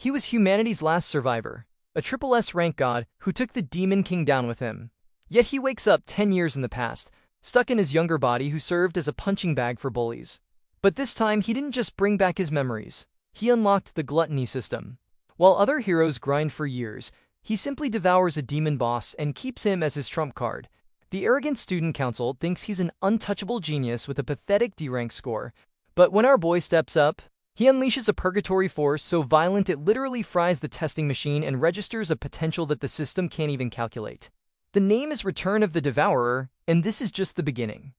He was humanity's last survivor, a triple S rank god who took the Demon King down with him. Yet he wakes up 10 years in the past, stuck in his younger body who served as a punching bag for bullies. But this time he didn't just bring back his memories. He unlocked the gluttony system. While other heroes grind for years, he simply devours a demon boss and keeps him as his trump card. The arrogant student council thinks he's an untouchable genius with a pathetic D rank score. But when our boy steps up, he unleashes a purgatory force so violent it literally fries the testing machine and registers a potential that the system can't even calculate. The name is Return of the Devourer, and this is just the beginning.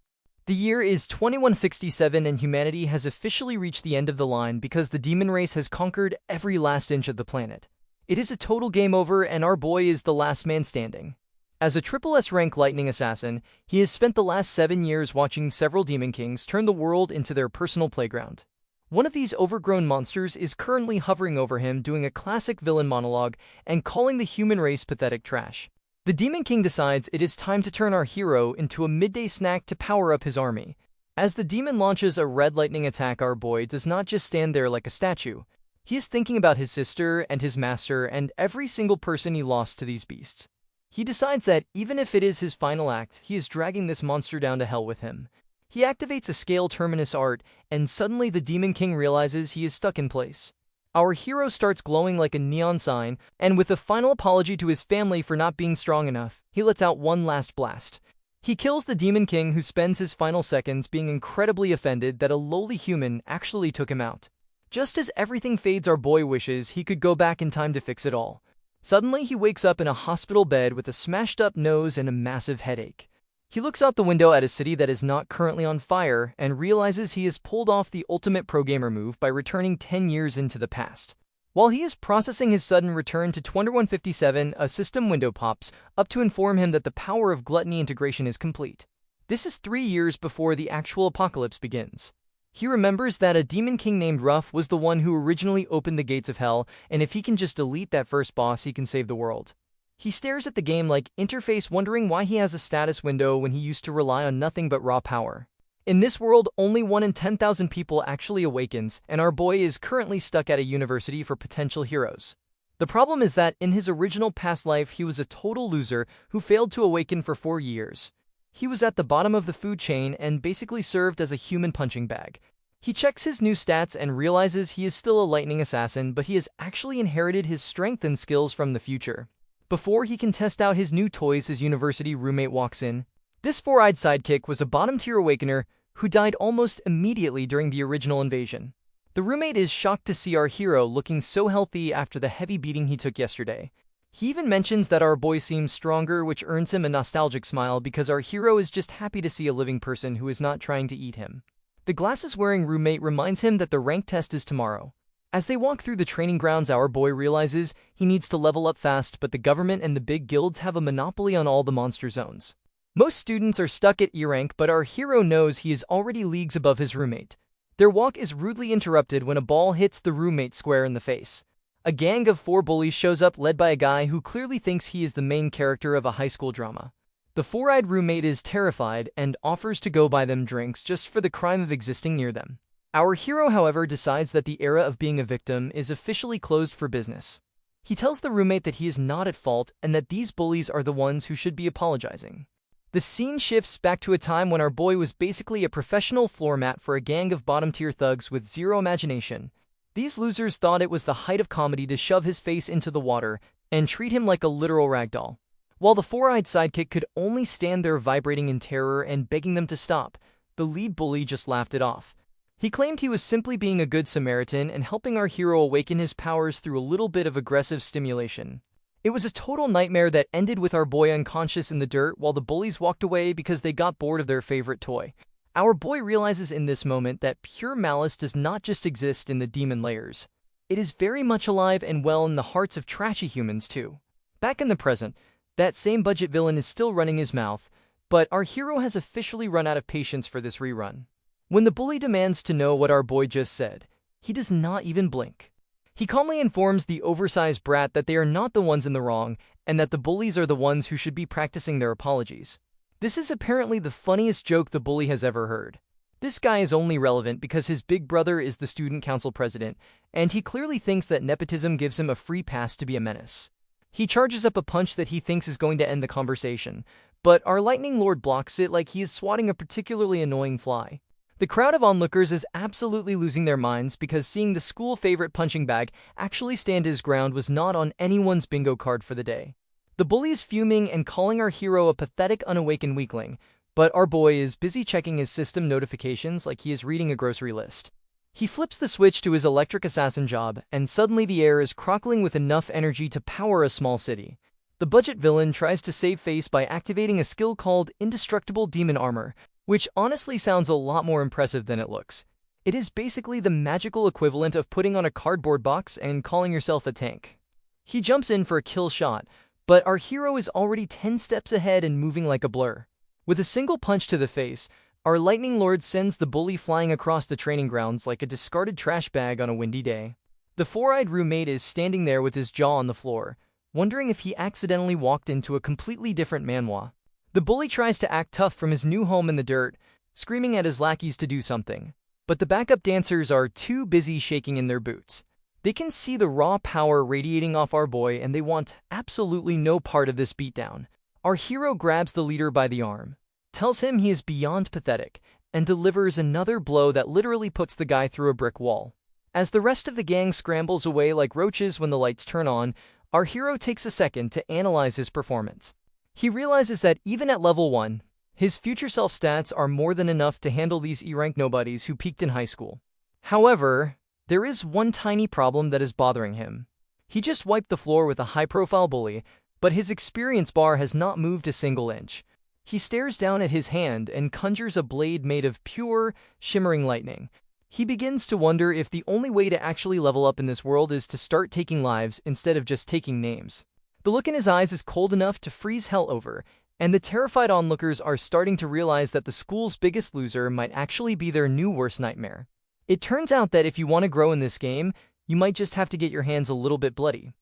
The year is 2167 and humanity has officially reached the end of the line because the demon race has conquered every last inch of the planet. It is a total game over and our boy is the last man standing. As a triple S rank lightning assassin, he has spent the last 7 years watching several demon kings turn the world into their personal playground. One of these overgrown monsters is currently hovering over him doing a classic villain monologue and calling the human race pathetic trash. The Demon King decides it is time to turn our hero into a midday snack to power up his army. As the demon launches a red lightning attack, our boy does not just stand there like a statue. He is thinking about his sister and his master and every single person he lost to these beasts. He decides that even if it is his final act, he is dragging this monster down to hell with him. He activates a scale terminus art, and suddenly the Demon King realizes he is stuck in place. Our hero starts glowing like a neon sign, and with a final apology to his family for not being strong enough, he lets out one last blast. He kills the Demon King, who spends his final seconds being incredibly offended that a lowly human actually took him out. Just as everything fades, our boy wishes he could go back in time to fix it all. Suddenly, he wakes up in a hospital bed with a smashed-up nose and a massive headache. He looks out the window at a city that is not currently on fire and realizes he has pulled off the ultimate pro-gamer move by returning 10 years into the past. While he is processing his sudden return to 2157, a system window pops up to inform him that the power of gluttony integration is complete. This is 3 years before the actual apocalypse begins. He remembers that a demon king named Ruff was the one who originally opened the gates of hell, and if he can just delete that first boss, he can save the world. He stares at the game-like interface, wondering why he has a status window when he used to rely on nothing but raw power. In this world, only 1 in 10,000 people actually awakens, and our boy is currently stuck at a university for potential heroes. The problem is that in his original past life, he was a total loser who failed to awaken for 4 years. He was at the bottom of the food chain and basically served as a human punching bag. He checks his new stats and realizes he is still a lightning assassin, but he has actually inherited his strength and skills from the future. Before he can test out his new toys, his university roommate walks in. This four-eyed sidekick was a bottom-tier awakener who died almost immediately during the original invasion. The roommate is shocked to see our hero looking so healthy after the heavy beating he took yesterday. He even mentions that our boy seems stronger, which earns him a nostalgic smile because our hero is just happy to see a living person who is not trying to eat him. The glasses-wearing roommate reminds him that the rank test is tomorrow. As they walk through the training grounds, our boy realizes he needs to level up fast, but the government and the big guilds have a monopoly on all the monster zones. Most students are stuck at E rank, but our hero knows he is already leagues above his roommate. Their walk is rudely interrupted when a ball hits the roommate square in the face. A gang of 4 bullies shows up, led by a guy who clearly thinks he is the main character of a high school drama. The four-eyed roommate is terrified and offers to go buy them drinks just for the crime of existing near them. Our hero, however, decides that the era of being a victim is officially closed for business. He tells the roommate that he is not at fault and that these bullies are the ones who should be apologizing. The scene shifts back to a time when our boy was basically a professional floor mat for a gang of bottom-tier thugs with zero imagination. These losers thought it was the height of comedy to shove his face into the water and treat him like a literal ragdoll. While the four-eyed sidekick could only stand there vibrating in terror and begging them to stop, the lead bully just laughed it off. He claimed he was simply being a good Samaritan and helping our hero awaken his powers through a little bit of aggressive stimulation. It was a total nightmare that ended with our boy unconscious in the dirt while the bullies walked away because they got bored of their favorite toy. Our boy realizes in this moment that pure malice does not just exist in the demon layers. It is very much alive and well in the hearts of trashy humans too. Back in the present, that same budget villain is still running his mouth, but our hero has officially run out of patience for this rerun. When the bully demands to know what our boy just said, he does not even blink. He calmly informs the oversized brat that they are not the ones in the wrong and that the bullies are the ones who should be practicing their apologies. This is apparently the funniest joke the bully has ever heard. This guy is only relevant because his big brother is the student council president, and he clearly thinks that nepotism gives him a free pass to be a menace. He charges up a punch that he thinks is going to end the conversation, but our Lightning Lord blocks it like he is swatting a particularly annoying fly. The crowd of onlookers is absolutely losing their minds because seeing the school favorite punching bag actually stand his ground was not on anyone's bingo card for the day. The bully is fuming and calling our hero a pathetic unawakened weakling, but our boy is busy checking his system notifications like he is reading a grocery list. He flips the switch to his electric assassin job, and suddenly the air is crackling with enough energy to power a small city. The budget villain tries to save face by activating a skill called Indestructible Demon Armor, which honestly sounds a lot more impressive than it looks. It is basically the magical equivalent of putting on a cardboard box and calling yourself a tank. He jumps in for a kill shot, but our hero is already 10 steps ahead and moving like a blur. With a single punch to the face, our Lightning Lord sends the bully flying across the training grounds like a discarded trash bag on a windy day. The four-eyed roommate is standing there with his jaw on the floor, wondering if he accidentally walked into a completely different manhwa. The bully tries to act tough from his new home in the dirt, screaming at his lackeys to do something. But the backup dancers are too busy shaking in their boots. They can see the raw power radiating off our boy and they want absolutely no part of this beatdown. Our hero grabs the leader by the arm, tells him he is beyond pathetic, and delivers another blow that literally puts the guy through a brick wall. As the rest of the gang scrambles away like roaches when the lights turn on, our hero takes a second to analyze his performance. He realizes that even at level 1, his future self stats are more than enough to handle these E-rank nobodies who peaked in high school. However, there is one tiny problem that is bothering him. He just wiped the floor with a high-profile bully, but his experience bar has not moved a single inch. He stares down at his hand and conjures a blade made of pure, shimmering lightning. He begins to wonder if the only way to actually level up in this world is to start taking lives instead of just taking names. The look in his eyes is cold enough to freeze hell over, and the terrified onlookers are starting to realize that the school's biggest loser might actually be their new worst nightmare. It turns out that if you want to grow in this game, you might just have to get your hands a little bit bloody.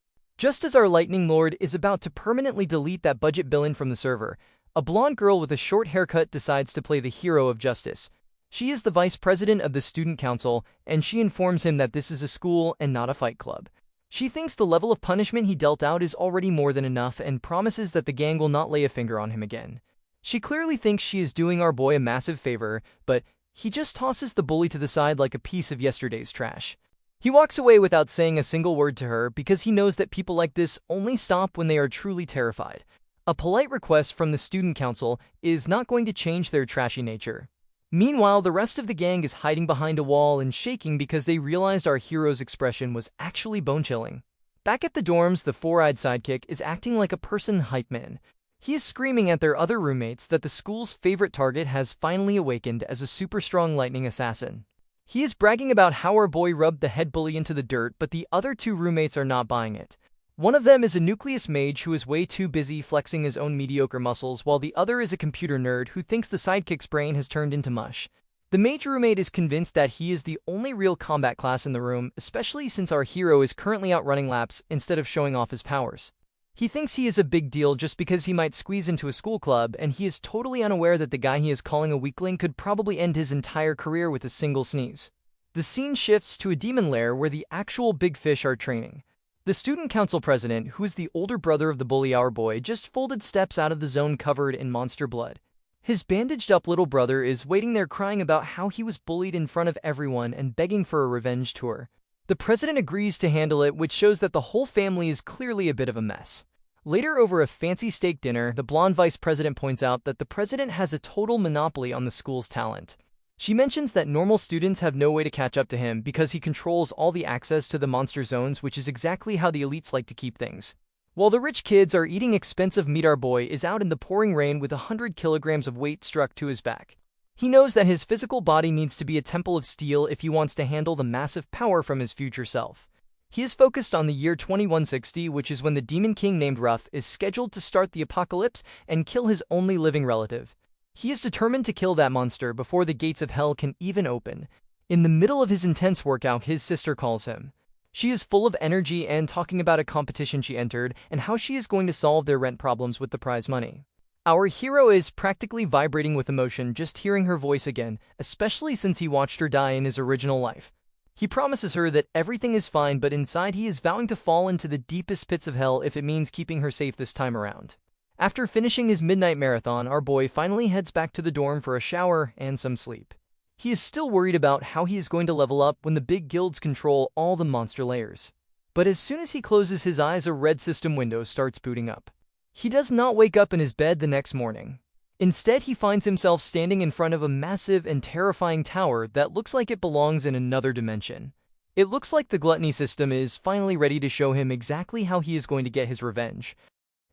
Just as our Lightning Lord is about to permanently delete that budget villain from the server, a blonde girl with a short haircut decides to play the hero of justice. She is the vice president of the student council, and she informs him that this is a school and not a fight club. She thinks the level of punishment he dealt out is already more than enough and promises that the gang will not lay a finger on him again. She clearly thinks she is doing our boy a massive favor, but he just tosses the bully to the side like a piece of yesterday's trash. He walks away without saying a single word to her because he knows that people like this only stop when they are truly terrified. A polite request from the student council is not going to change their trashy nature. Meanwhile, the rest of the gang is hiding behind a wall and shaking because they realized our hero's expression was actually bone-chilling. Back at the dorms, the four-eyed sidekick is acting like a person hype man. He is screaming at their other roommates that the school's favorite target has finally awakened as a super strong lightning assassin. He is bragging about how our boy rubbed the head bully into the dirt, but the other two roommates are not buying it. One of them is a nucleus mage who is way too busy flexing his own mediocre muscles, while the other is a computer nerd who thinks the sidekick's brain has turned into mush. The mage roommate is convinced that he is the only real combat class in the room, especially since our hero is currently out running laps instead of showing off his powers. He thinks he is a big deal just because he might squeeze into a school club, and he is totally unaware that the guy he is calling a weakling could probably end his entire career with a single sneeze. The scene shifts to a demon lair where the actual big fish are training. The student council president, who is the older brother of the bully our boy, just folded steps out of the zone covered in monster blood. His bandaged-up little brother is waiting there crying about how he was bullied in front of everyone and begging for a revenge tour. The president agrees to handle it, which shows that the whole family is clearly a bit of a mess. Later, over a fancy steak dinner, the blonde vice president points out that the president has a total monopoly on the school's talent. She mentions that normal students have no way to catch up to him because he controls all the access to the monster zones, which is exactly how the elites like to keep things. While the rich kids are eating expensive meat, our boy is out in the pouring rain with 100 kilograms of weight struck to his back. He knows that his physical body needs to be a temple of steel if he wants to handle the massive power from his future self. He is focused on the year 2160, which is when the Demon King named Ruff is scheduled to start the apocalypse and kill his only living relative. He is determined to kill that monster before the gates of hell can even open. In the middle of his intense workout, his sister calls him. She is full of energy and talking about a competition she entered and how she is going to solve their rent problems with the prize money. Our hero is practically vibrating with emotion just hearing her voice again, especially since he watched her die in his original life. He promises her that everything is fine, but inside he is vowing to fall into the deepest pits of hell if it means keeping her safe this time around. After finishing his midnight marathon, our boy finally heads back to the dorm for a shower and some sleep. He is still worried about how he is going to level up when the big guilds control all the monster layers. But as soon as he closes his eyes, a red system window starts booting up. He does not wake up in his bed the next morning. Instead, he finds himself standing in front of a massive and terrifying tower that looks like it belongs in another dimension. It looks like the gluttony system is finally ready to show him exactly how he is going to get his revenge.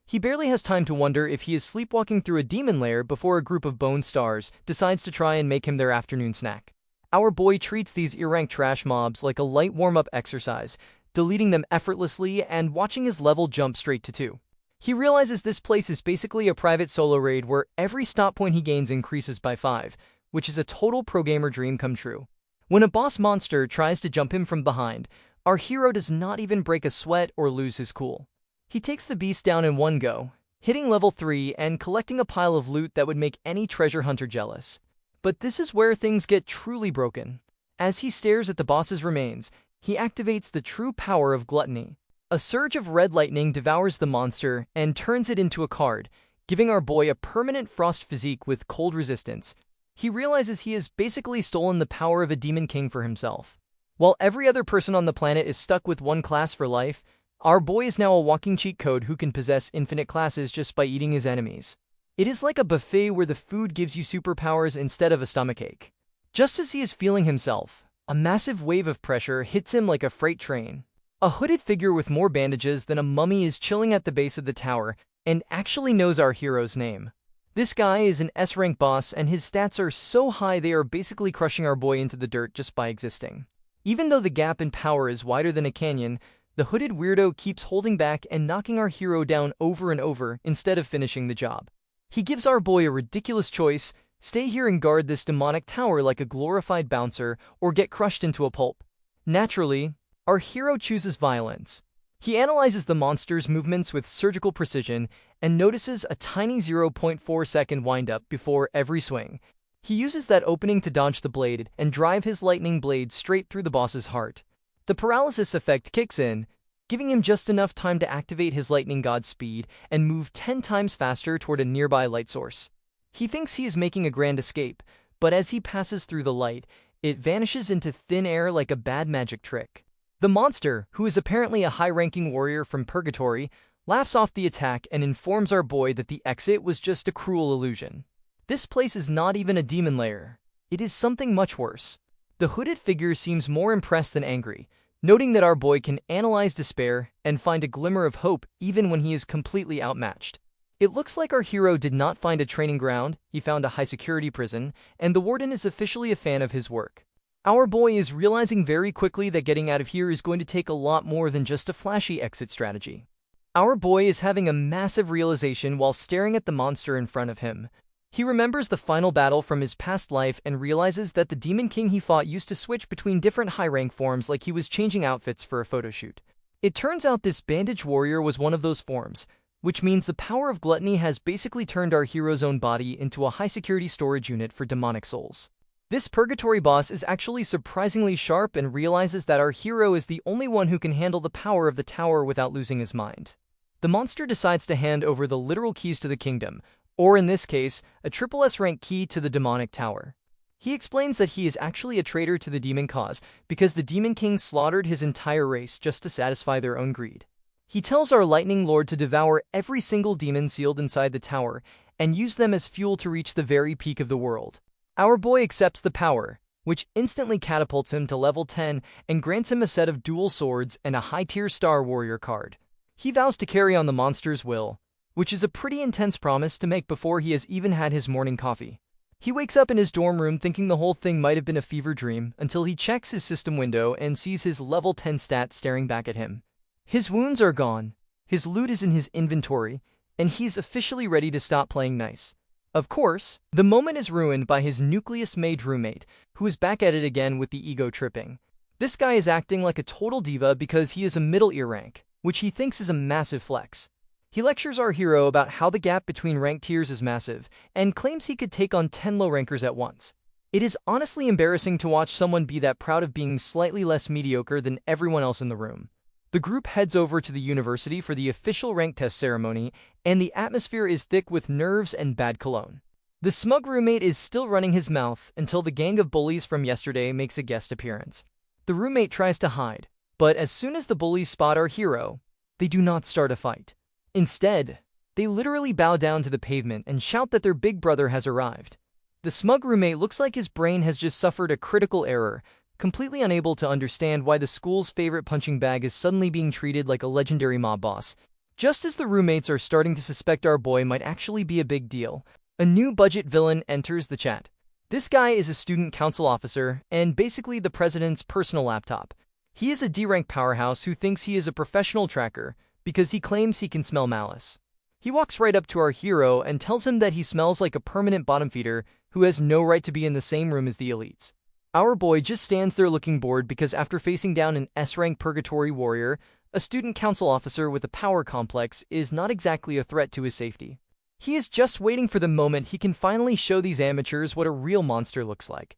He barely has time to wonder if he is sleepwalking through a demon lair before a group of bone stars decides to try and make him their afternoon snack. Our boy treats these ear-ranked trash mobs like a light warm-up exercise, deleting them effortlessly and watching his level jump straight to 2. He realizes this place is basically a private solo raid where every stop point he gains increases by 5, which is a total pro-gamer dream come true. When a boss monster tries to jump him from behind, our hero does not even break a sweat or lose his cool. He takes the beast down in one go, hitting level 3 and collecting a pile of loot that would make any treasure hunter jealous. But this is where things get truly broken. As he stares at the boss's remains, he activates the true power of gluttony. A surge of red lightning devours the monster and turns it into a card, giving our boy a permanent frost physique with cold resistance. He realizes he has basically stolen the power of a demon king for himself. While every other person on the planet is stuck with one class for life, our boy is now a walking cheat code who can possess infinite classes just by eating his enemies. It is like a buffet where the food gives you superpowers instead of a stomachache. Just as he is feeling himself, a massive wave of pressure hits him like a freight train. A hooded figure with more bandages than a mummy is chilling at the base of the tower and actually knows our hero's name. This guy is an S-rank boss and his stats are so high they are basically crushing our boy into the dirt just by existing. Even though the gap in power is wider than a canyon, the hooded weirdo keeps holding back and knocking our hero down over and over instead of finishing the job. He gives our boy a ridiculous choice: stay here and guard this demonic tower like a glorified bouncer, or get crushed into a pulp. Naturally, our hero chooses violence. He analyzes the monster's movements with surgical precision and notices a tiny 0.4-second windup before every swing. He uses that opening to dodge the blade and drive his lightning blade straight through the boss's heart. The paralysis effect kicks in, giving him just enough time to activate his lightning god speed and move 10 times faster toward a nearby light source. He thinks he is making a grand escape, but as he passes through the light, it vanishes into thin air like a bad magic trick. The monster, who is apparently a high-ranking warrior from Purgatory, laughs off the attack and informs our boy that the exit was just a cruel illusion. This place is not even a demon lair. It is something much worse. The hooded figure seems more impressed than angry, noting that our boy can analyze despair and find a glimmer of hope even when he is completely outmatched. It looks like our hero did not find a training ground, he found a high-security prison, and the warden is officially a fan of his work. Our boy is realizing very quickly that getting out of here is going to take a lot more than just a flashy exit strategy. Our boy is having a massive realization while staring at the monster in front of him. He remembers the final battle from his past life and realizes that the demon king he fought used to switch between different high-rank forms like he was changing outfits for a photo shoot. It turns out this bandage warrior was one of those forms, which means the power of gluttony has basically turned our hero's own body into a high-security storage unit for demonic souls. This Purgatory boss is actually surprisingly sharp and realizes that our hero is the only one who can handle the power of the tower without losing his mind. The monster decides to hand over the literal keys to the kingdom, or in this case, a triple S rank key to the demonic tower. He explains that he is actually a traitor to the demon cause because the demon king slaughtered his entire race just to satisfy their own greed. He tells our lightning lord to devour every single demon sealed inside the tower and use them as fuel to reach the very peak of the world. Our boy accepts the power, which instantly catapults him to level 10 and grants him a set of dual swords and a high-tier Star Warrior card. He vows to carry on the monster's will, which is a pretty intense promise to make before he has even had his morning coffee. He wakes up in his dorm room thinking the whole thing might have been a fever dream until he checks his system window and sees his level 10 stat staring back at him. His wounds are gone, his loot is in his inventory, and he's officially ready to stop playing nice. Of course, the moment is ruined by his Nucleus Mage roommate, who is back at it again with the ego tripping. This guy is acting like a total diva because he is a middle ear rank, which he thinks is a massive flex. He lectures our hero about how the gap between rank tiers is massive, and claims he could take on 10 low rankers at once. It is honestly embarrassing to watch someone be that proud of being slightly less mediocre than everyone else in the room. The group heads over to the university for the official rank test ceremony, and the atmosphere is thick with nerves and bad cologne. The smug roommate is still running his mouth until the gang of bullies from yesterday makes a guest appearance. The roommate tries to hide, but as soon as the bullies spot our hero, they do not start a fight. Instead, they literally bow down to the pavement and shout that their big brother has arrived. The smug roommate looks like his brain has just suffered a critical error, completely unable to understand why the school's favorite punching bag is suddenly being treated like a legendary mob boss. Just as the roommates are starting to suspect our boy might actually be a big deal, a new budget villain enters the chat. This guy is a student council officer and basically the president's personal laptop. He is a D-rank powerhouse who thinks he is a professional tracker because he claims he can smell malice. He walks right up to our hero and tells him that he smells like a permanent bottom feeder who has no right to be in the same room as the elites. Our boy just stands there looking bored because after facing down an S-rank purgatory warrior, a student council officer with a power complex is not exactly a threat to his safety. He is just waiting for the moment he can finally show these amateurs what a real monster looks like.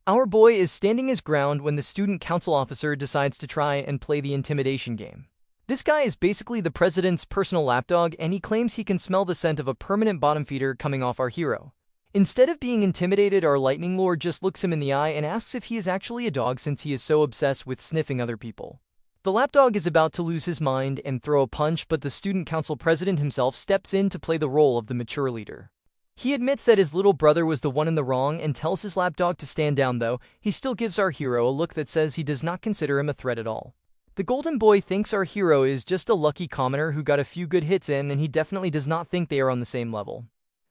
Our boy is standing his ground when the student council officer decides to try and play the intimidation game. This guy is basically the president's personal lapdog, and he claims he can smell the scent of a permanent bottom feeder coming off our hero. Instead of being intimidated, our lightning lord just looks him in the eye and asks if he is actually a dog since he is so obsessed with sniffing other people. The lapdog is about to lose his mind and throw a punch, but the student council president himself steps in to play the role of the mature leader. He admits that his little brother was the one in the wrong and tells his lapdog to stand down, though he still gives our hero a look that says he does not consider him a threat at all. The golden boy thinks our hero is just a lucky commoner who got a few good hits in, and he definitely does not think they are on the same level.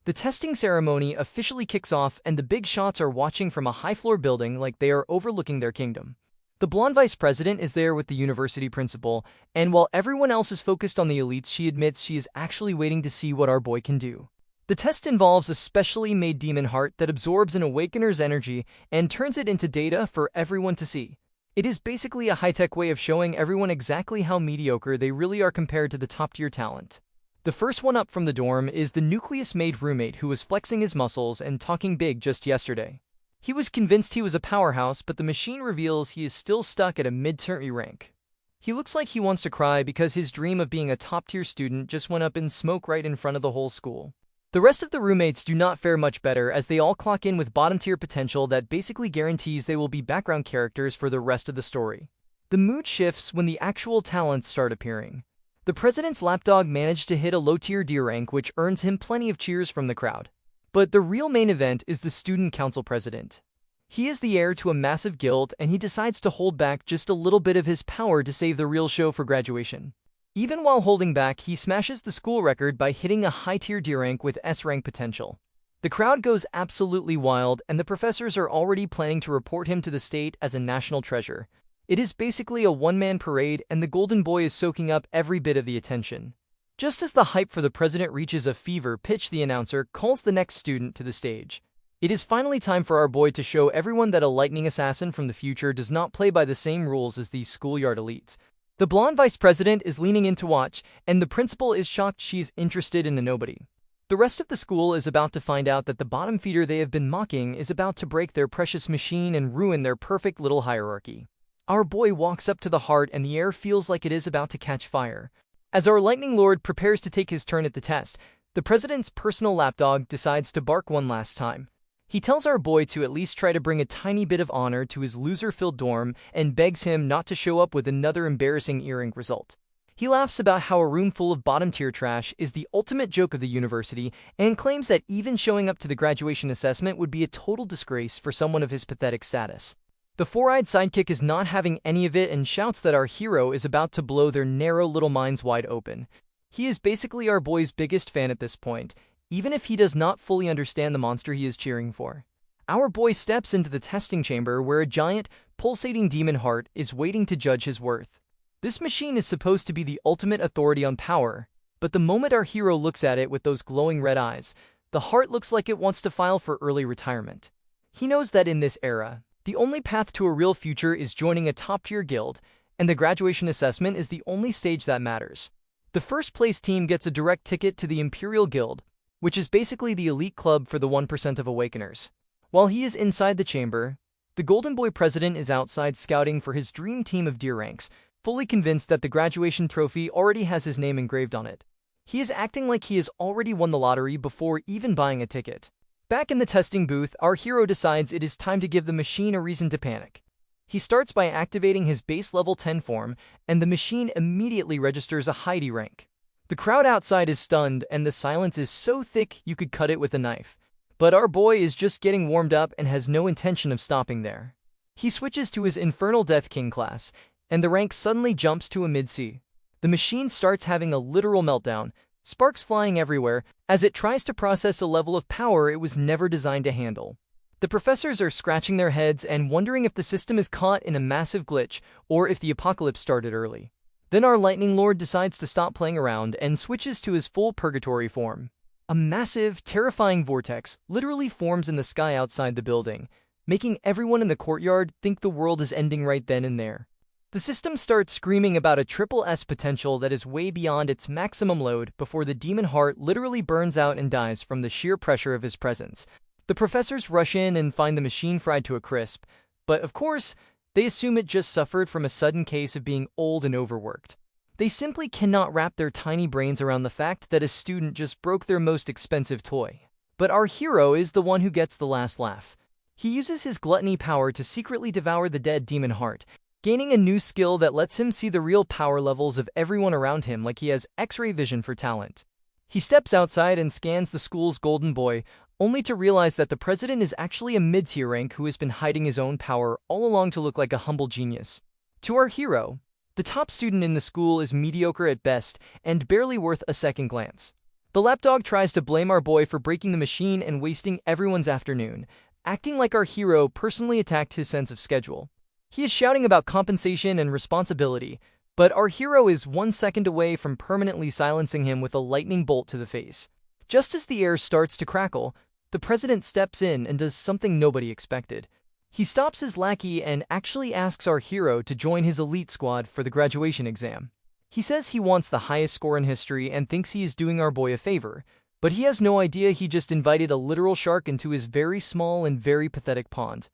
The testing ceremony officially kicks off, and the big shots are watching from a high-floor building like they are overlooking their kingdom. The blonde vice president is there with the university principal, and while everyone else is focused on the elites, she admits she is actually waiting to see what our boy can do. The test involves a specially made demon heart that absorbs an awakener's energy and turns it into data for everyone to see. It is basically a high-tech way of showing everyone exactly how mediocre they really are compared to the top-tier talent. The first one up from the dorm is the nucleus-made roommate who was flexing his muscles and talking big just yesterday. He was convinced he was a powerhouse, but the machine reveals he is still stuck at a mid-tier rank. He looks like he wants to cry because his dream of being a top-tier student just went up in smoke right in front of the whole school. The rest of the roommates do not fare much better as they all clock in with bottom-tier potential that basically guarantees they will be background characters for the rest of the story. The mood shifts when the actual talents start appearing. The president's lapdog managed to hit a low-tier D rank, which earns him plenty of cheers from the crowd. But the real main event is the student council president. He is the heir to a massive guild, and he decides to hold back just a little bit of his power to save the real show for graduation. Even while holding back, he smashes the school record by hitting a high-tier D rank with S-rank potential. The crowd goes absolutely wild, and the professors are already planning to report him to the state as a national treasure. It is basically a one-man parade, and the golden boy is soaking up every bit of the attention. Just as the hype for the president reaches a fever pitch, the announcer calls the next student to the stage. It is finally time for our boy to show everyone that a lightning assassin from the future does not play by the same rules as these schoolyard elites. The blonde vice president is leaning in to watch, and the principal is shocked she's interested in the nobody. The rest of the school is about to find out that the bottom feeder they have been mocking is about to break their precious machine and ruin their perfect little hierarchy. Our boy walks up to the heart, and the air feels like it is about to catch fire. As our lightning lord prepares to take his turn at the test, the president's personal lapdog decides to bark one last time. He tells our boy to at least try to bring a tiny bit of honor to his loser-filled dorm and begs him not to show up with another embarrassing earring result. He laughs about how a room full of bottom-tier trash is the ultimate joke of the university and claims that even showing up to the graduation assessment would be a total disgrace for someone of his pathetic status. The four-eyed sidekick is not having any of it and shouts that our hero is about to blow their narrow little minds wide open. He is basically our boy's biggest fan at this point, even if he does not fully understand the monster he is cheering for. Our boy steps into the testing chamber where a giant, pulsating demon heart is waiting to judge his worth. This machine is supposed to be the ultimate authority on power, but the moment our hero looks at it with those glowing red eyes, the heart looks like it wants to file for early retirement. He knows that in this era, the only path to a real future is joining a top-tier guild, and the graduation assessment is the only stage that matters. The first-place team gets a direct ticket to the Imperial Guild, which is basically the elite club for the 1% of Awakeners. While he is inside the chamber, the Golden Boy president is outside scouting for his dream team of Deer Ranks, fully convinced that the graduation trophy already has his name engraved on it. He is acting like he has already won the lottery before even buying a ticket. Back in the testing booth, our hero decides it is time to give the machine a reason to panic. He starts by activating his base level 10 form, and the machine immediately registers a Heidi rank. The crowd outside is stunned, and the silence is so thick you could cut it with a knife. But our boy is just getting warmed up and has no intention of stopping there. He switches to his Infernal Death King class, and the rank suddenly jumps to a mid-C. The machine starts having a literal meltdown, sparks flying everywhere, as it tries to process a level of power it was never designed to handle. The professors are scratching their heads and wondering if the system is caught in a massive glitch or if the apocalypse started early. Then our Lightning Lord decides to stop playing around and switches to his full purgatory form. A massive, terrifying vortex literally forms in the sky outside the building, making everyone in the courtyard think the world is ending right then and there. The system starts screaming about a triple S potential that is way beyond its maximum load before the demon heart literally burns out and dies from the sheer pressure of his presence. The professors rush in and find the machine fried to a crisp, but of course, they assume it just suffered from a sudden case of being old and overworked. They simply cannot wrap their tiny brains around the fact that a student just broke their most expensive toy. But our hero is the one who gets the last laugh. He uses his gluttony power to secretly devour the dead demon heart, gaining a new skill that lets him see the real power levels of everyone around him like he has X-ray vision for talent. He steps outside and scans the school's Golden Boy, only to realize that the president is actually a mid-tier rank who has been hiding his own power all along to look like a humble genius. To our hero, the top student in the school is mediocre at best and barely worth a second glance. The lapdog tries to blame our boy for breaking the machine and wasting everyone's afternoon, acting like our hero personally attacked his sense of schedule. He is shouting about compensation and responsibility, but our hero is 1 second away from permanently silencing him with a lightning bolt to the face. Just as the air starts to crackle, the president steps in and does something nobody expected. He stops his lackey and actually asks our hero to join his elite squad for the graduation exam. He says he wants the highest score in history and thinks he is doing our boy a favor, but he has no idea he just invited a literal shark into his very small and very pathetic pond.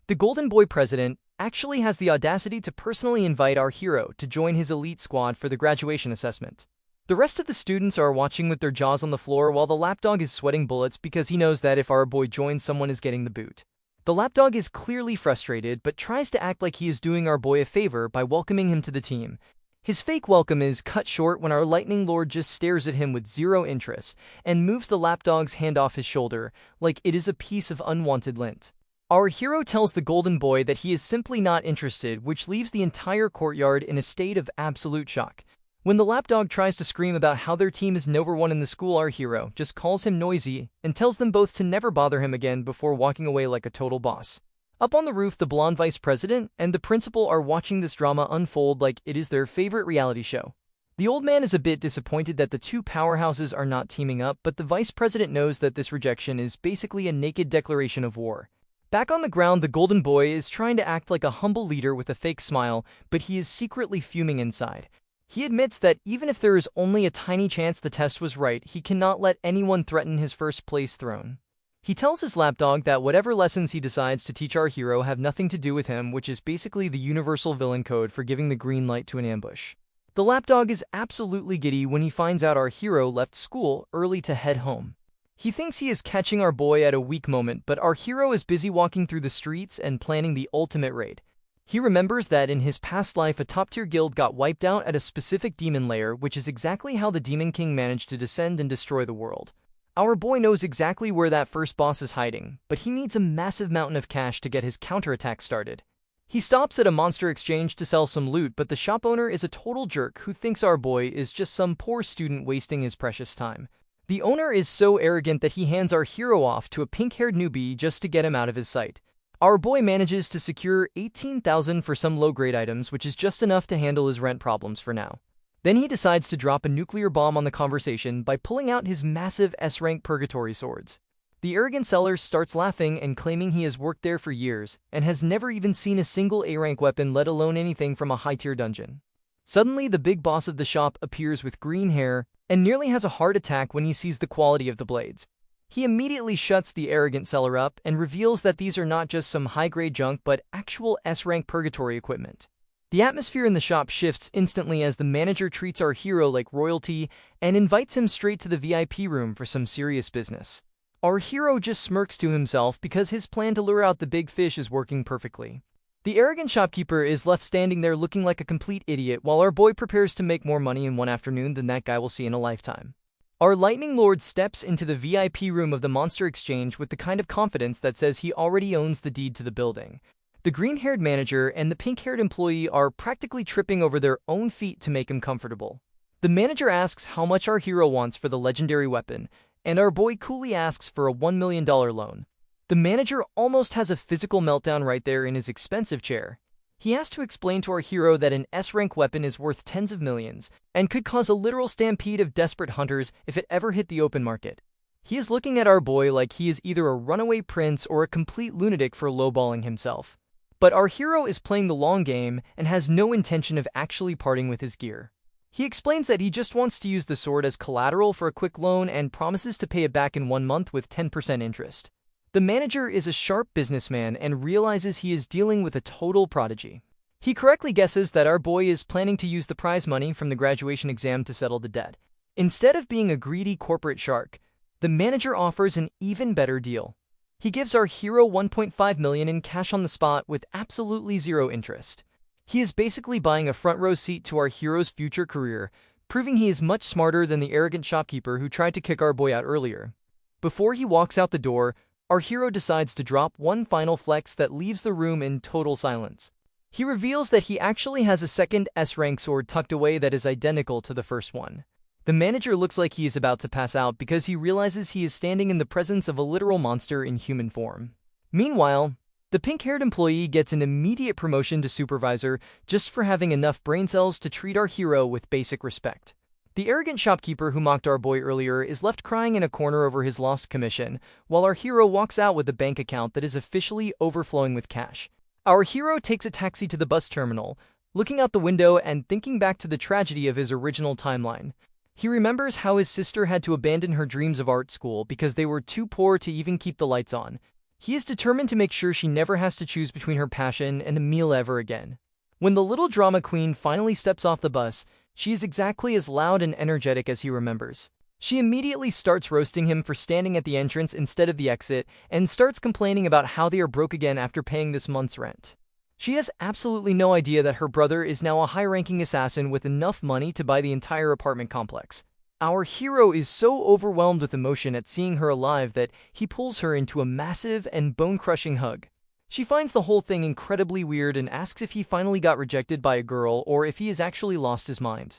The Golden Boy president actually has the audacity to personally invite our hero to join his elite squad for the graduation assessment. The rest of the students are watching with their jaws on the floor while the lapdog is sweating bullets because he knows that if our boy joins, someone is getting the boot. The lapdog is clearly frustrated but tries to act like he is doing our boy a favor by welcoming him to the team. His fake welcome is cut short when our Lightning Lord just stares at him with zero interest and moves the lapdog's hand off his shoulder like it is a piece of unwanted lint. Our hero tells the Golden Boy that he is simply not interested, which leaves the entire courtyard in a state of absolute shock. When the lapdog tries to scream about how their team is number one in the school, our hero just calls him noisy and tells them both to never bother him again before walking away like a total boss. Up on the roof, the blonde vice president and the principal are watching this drama unfold like it is their favorite reality show. The old man is a bit disappointed that the two powerhouses are not teaming up, but the vice president knows that this rejection is basically a naked declaration of war. Back on the ground, the Golden Boy is trying to act like a humble leader with a fake smile, but he is secretly fuming inside. He admits that even if there is only a tiny chance the test was right, he cannot let anyone threaten his first-place throne. He tells his lapdog that whatever lessons he decides to teach our hero have nothing to do with him, which is basically the universal villain code for giving the green light to an ambush. The lapdog is absolutely giddy when he finds out our hero left school early to head home. He thinks he is catching our boy at a weak moment, but our hero is busy walking through the streets and planning the ultimate raid. He remembers that in his past life a top-tier guild got wiped out at a specific demon lair, which is exactly how the Demon King managed to descend and destroy the world. Our boy knows exactly where that first boss is hiding, but he needs a massive mountain of cash to get his counterattack started. He stops at a monster exchange to sell some loot, but the shop owner is a total jerk who thinks our boy is just some poor student wasting his precious time. The owner is so arrogant that he hands our hero off to a pink-haired newbie just to get him out of his sight. Our boy manages to secure $18,000 for some low-grade items, which is just enough to handle his rent problems for now. Then he decides to drop a nuclear bomb on the conversation by pulling out his massive S-rank purgatory swords. The arrogant seller starts laughing and claiming he has worked there for years and has never even seen a single A-rank weapon, let alone anything from a high-tier dungeon. Suddenly, the big boss of the shop appears with green hair and nearly has a heart attack when he sees the quality of the blades. He immediately shuts the arrogant seller up and reveals that these are not just some high-grade junk but actual S-rank purgatory equipment. The atmosphere in the shop shifts instantly as the manager treats our hero like royalty and invites him straight to the VIP room for some serious business. Our hero just smirks to himself because his plan to lure out the big fish is working perfectly. The arrogant shopkeeper is left standing there looking like a complete idiot while our boy prepares to make more money in one afternoon than that guy will see in a lifetime. Our lightning lord steps into the VIP room of the Monster Exchange with the kind of confidence that says he already owns the deed to the building. The green-haired manager and the pink-haired employee are practically tripping over their own feet to make him comfortable. The manager asks how much our hero wants for the legendary weapon, and our boy coolly asks for a $1 million loan. The manager almost has a physical meltdown right there in his expensive chair. He has to explain to our hero that an S-rank weapon is worth tens of millions and could cause a literal stampede of desperate hunters if it ever hit the open market. He is looking at our boy like he is either a runaway prince or a complete lunatic for lowballing himself. But our hero is playing the long game and has no intention of actually parting with his gear. He explains that he just wants to use the sword as collateral for a quick loan and promises to pay it back in 1 month with 10% interest. The manager is a sharp businessman and realizes he is dealing with a total prodigy. He correctly guesses that our boy is planning to use the prize money from the graduation exam to settle the debt. Instead of being a greedy corporate shark, the manager offers an even better deal. He gives our hero $1.5 million in cash on the spot with absolutely zero interest. He is basically buying a front row seat to our hero's future career, proving he is much smarter than the arrogant shopkeeper who tried to kick our boy out earlier. Before he walks out the door, our hero decides to drop one final flex that leaves the room in total silence. He reveals that he actually has a second S-rank sword tucked away that is identical to the first one. The manager looks like he is about to pass out because he realizes he is standing in the presence of a literal monster in human form. Meanwhile, the pink-haired employee gets an immediate promotion to supervisor just for having enough brain cells to treat our hero with basic respect. The arrogant shopkeeper who mocked our boy earlier is left crying in a corner over his lost commission, while our hero walks out with a bank account that is officially overflowing with cash. Our hero takes a taxi to the bus terminal, looking out the window and thinking back to the tragedy of his original timeline. He remembers how his sister had to abandon her dreams of art school because they were too poor to even keep the lights on. He is determined to make sure she never has to choose between her passion and a meal ever again. When the little drama queen finally steps off the bus, she is exactly as loud and energetic as he remembers. She immediately starts roasting him for standing at the entrance instead of the exit and starts complaining about how they are broke again after paying this month's rent. She has absolutely no idea that her brother is now a high-ranking assassin with enough money to buy the entire apartment complex. Our hero is so overwhelmed with emotion at seeing her alive that he pulls her into a massive and bone-crushing hug. She finds the whole thing incredibly weird and asks if he finally got rejected by a girl or if he has actually lost his mind.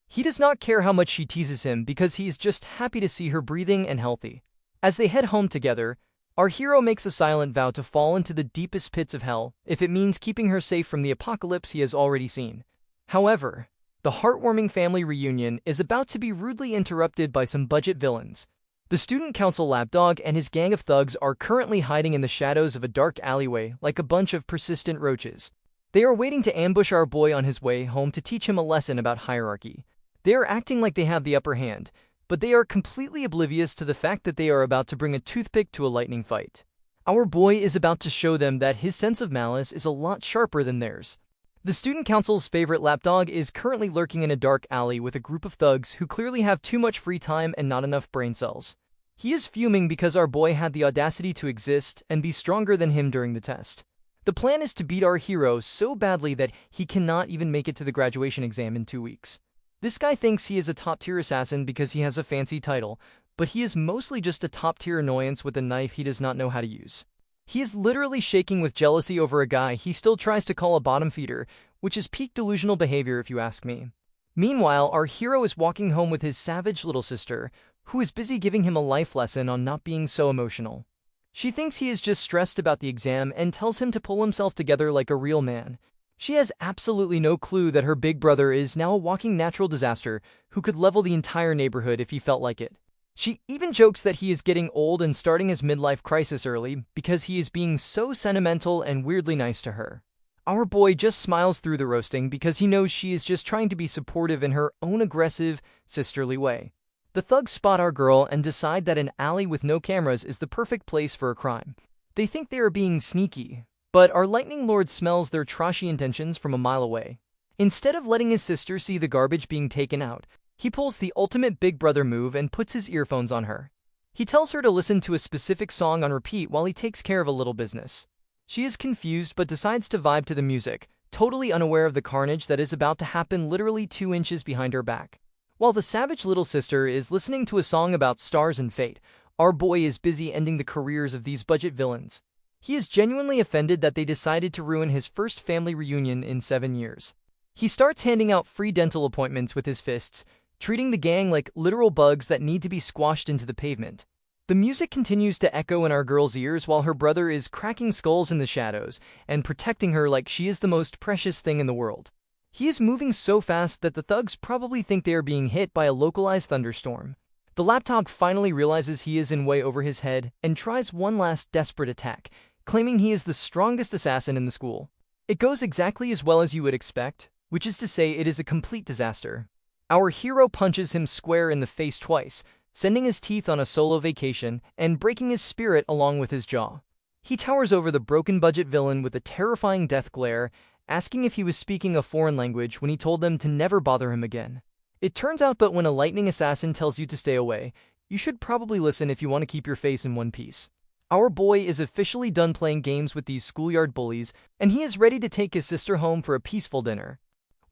He does not care how much she teases him because he is just happy to see her breathing and healthy. As they head home together, our hero makes a silent vow to fall into the deepest pits of hell if it means keeping her safe from the apocalypse he has already seen. However, the heartwarming family reunion is about to be rudely interrupted by some budget villains. The student council lapdog and his gang of thugs are currently hiding in the shadows of a dark alleyway like a bunch of persistent roaches. They are waiting to ambush our boy on his way home to teach him a lesson about hierarchy. They are acting like they have the upper hand, but they are completely oblivious to the fact that they are about to bring a toothpick to a lightning fight. Our boy is about to show them that his sense of malice is a lot sharper than theirs. The student council's favorite lapdog is currently lurking in a dark alley with a group of thugs who clearly have too much free time and not enough brain cells. He is fuming because our boy had the audacity to exist and be stronger than him during the test. The plan is to beat our hero so badly that he cannot even make it to the graduation exam in 2 weeks. This guy thinks he is a top-tier assassin because he has a fancy title, but he is mostly just a top-tier annoyance with a knife he does not know how to use. He is literally shaking with jealousy over a guy he still tries to call a bottom feeder, which is peak delusional behavior if you ask me. Meanwhile, our hero is walking home with his savage little sister, who is busy giving him a life lesson on not being so emotional. She thinks he is just stressed about the exam and tells him to pull himself together like a real man. She has absolutely no clue that her big brother is now a walking natural disaster who could level the entire neighborhood if he felt like it. She even jokes that he is getting old and starting his midlife crisis early because he is being so sentimental and weirdly nice to her. Our boy just smiles through the roasting because he knows she is just trying to be supportive in her own aggressive, sisterly way. The thugs spot our girl and decide that an alley with no cameras is the perfect place for a crime. They think they are being sneaky, but our lightning lord smells their trashy intentions from a mile away. Instead of letting his sister see the garbage being taken out, he pulls the ultimate big brother move and puts his earphones on her. He tells her to listen to a specific song on repeat while he takes care of a little business. She is confused but decides to vibe to the music, totally unaware of the carnage that is about to happen literally 2 inches behind her back. While the savage little sister is listening to a song about stars and fate, our boy is busy ending the careers of these budget villains. He is genuinely offended that they decided to ruin his first family reunion in 7 years. He starts handing out free dental appointments with his fists, treating the gang like literal bugs that need to be squashed into the pavement. The music continues to echo in our girl's ears while her brother is cracking skulls in the shadows and protecting her like she is the most precious thing in the world. He is moving so fast that the thugs probably think they are being hit by a localized thunderstorm. The lapdog finally realizes he is in way over his head and tries one last desperate attack, claiming he is the strongest assassin in the school. It goes exactly as well as you would expect, which is to say it is a complete disaster. Our hero punches him square in the face twice, sending his teeth on a solo vacation and breaking his spirit along with his jaw. He towers over the broken budget villain with a terrifying death glare, asking if he was speaking a foreign language when he told them to never bother him again. It turns out that when a lightning assassin tells you to stay away, you should probably listen if you want to keep your face in one piece. Our boy is officially done playing games with these schoolyard bullies, and he is ready to take his sister home for a peaceful dinner.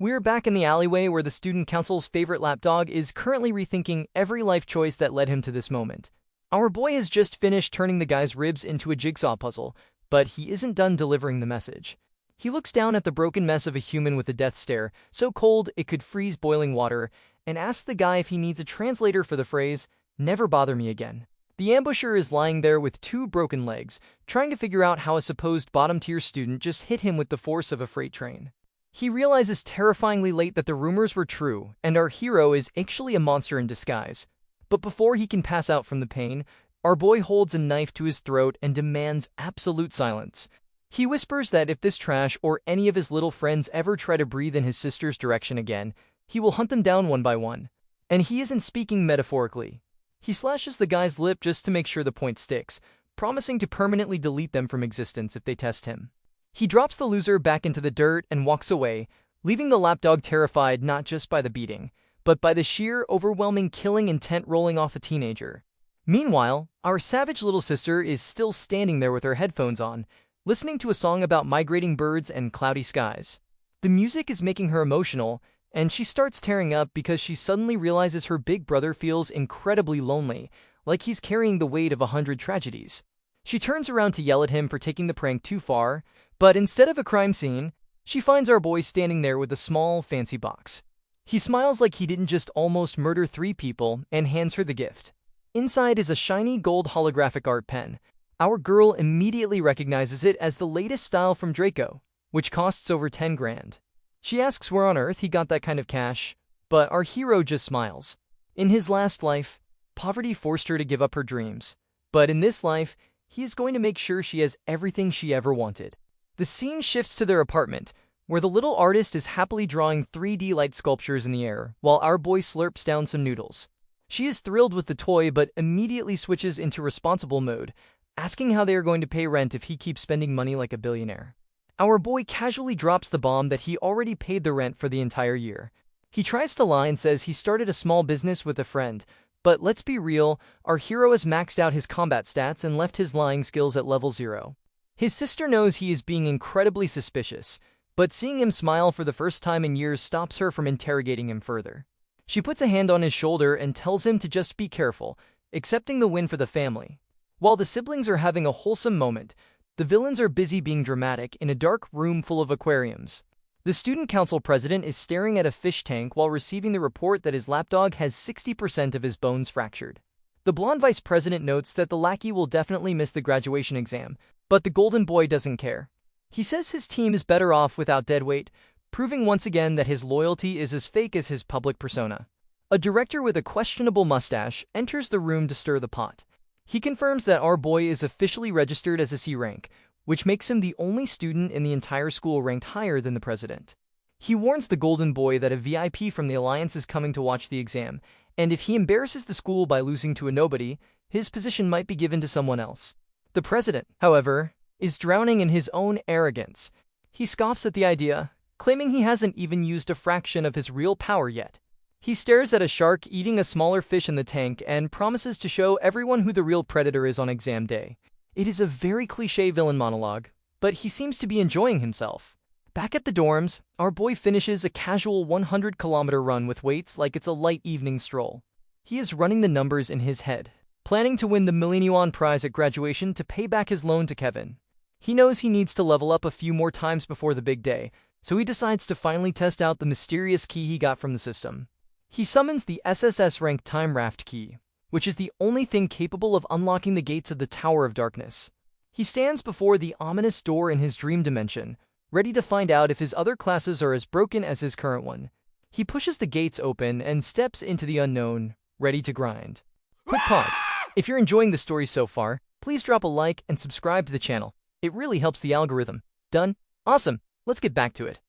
We're back in the alleyway where the student council's favorite lapdog is currently rethinking every life choice that led him to this moment. Our boy has just finished turning the guy's ribs into a jigsaw puzzle, but he isn't done delivering the message. He looks down at the broken mess of a human with a death stare, so cold it could freeze boiling water, and asks the guy if he needs a translator for the phrase, "Never bother me again." The ambusher is lying there with 2 broken legs, trying to figure out how a supposed bottom-tier student just hit him with the force of a freight train. He realizes terrifyingly late that the rumors were true, and our hero is actually a monster in disguise. But before he can pass out from the pain, our boy holds a knife to his throat and demands absolute silence. He whispers that if this trash or any of his little friends ever try to breathe in his sister's direction again, he will hunt them down one by one. And he isn't speaking metaphorically. He slashes the guy's lip just to make sure the point sticks, promising to permanently delete them from existence if they test him. He drops the loser back into the dirt and walks away, leaving the lapdog terrified not just by the beating, but by the sheer, overwhelming killing intent rolling off a teenager. Meanwhile, our savage little sister is still standing there with her headphones on, listening to a song about migrating birds and cloudy skies. The music is making her emotional, and she starts tearing up because she suddenly realizes her big brother feels incredibly lonely, like he's carrying the weight of 100 tragedies. She turns around to yell at him for taking the prank too far, but instead of a crime scene, she finds our boy standing there with a small, fancy box. He smiles like he didn't just almost murder 3 people and hands her the gift. Inside is a shiny gold holographic art pen. Our girl immediately recognizes it as the latest style from Draco, which costs over 10 grand. She asks where on earth he got that kind of cash, but our hero just smiles. In his last life, poverty forced her to give up her dreams, but in this life, he is going to make sure she has everything she ever wanted. The scene shifts to their apartment, where the little artist is happily drawing 3D light sculptures in the air, while our boy slurps down some noodles. She is thrilled with the toy but immediately switches into responsible mode, asking how they are going to pay rent if he keeps spending money like a billionaire. Our boy casually drops the bomb that he already paid the rent for the entire year. He tries to lie and says he started a small business with a friend, but let's be real, our hero has maxed out his combat stats and left his lying skills at level 0. His sister knows he is being incredibly suspicious, but seeing him smile for the first time in years stops her from interrogating him further. She puts a hand on his shoulder and tells him to just be careful, accepting the win for the family. While the siblings are having a wholesome moment, the villains are busy being dramatic in a dark room full of aquariums. The student council president is staring at a fish tank while receiving the report that his lapdog has 60% of his bones fractured. The blonde vice president notes that the lackey will definitely miss the graduation exam, but the golden boy doesn't care. He says his team is better off without deadweight, proving once again that his loyalty is as fake as his public persona. A director with a questionable mustache enters the room to stir the pot. He confirms that our boy is officially registered as a C rank, which makes him the only student in the entire school ranked higher than the president. He warns the Golden Boy that a VIP from the Alliance is coming to watch the exam, and if he embarrasses the school by losing to a nobody, his position might be given to someone else. The president, however, is drowning in his own arrogance. He scoffs at the idea, claiming he hasn't even used a fraction of his real power yet. He stares at a shark eating a smaller fish in the tank and promises to show everyone who the real predator is on exam day. It is a very cliché villain monologue, but he seems to be enjoying himself. Back at the dorms, our boy finishes a casual 100-kilometer run with weights like it's a light evening stroll. He is running the numbers in his head, planning to win the Millennium Prize at graduation to pay back his loan to Kevin. He knows he needs to level up a few more times before the big day, so he decides to finally test out the mysterious key he got from the system. He summons the SSS-ranked Time Raft key, which is the only thing capable of unlocking the gates of the Tower of Darkness. He stands before the ominous door in his dream dimension, ready to find out if his other classes are as broken as his current one. He pushes the gates open and steps into the unknown, ready to grind. Quick pause. If you're enjoying the story so far, please drop a like and subscribe to the channel. It really helps the algorithm. Done? Awesome. Let's get back to it.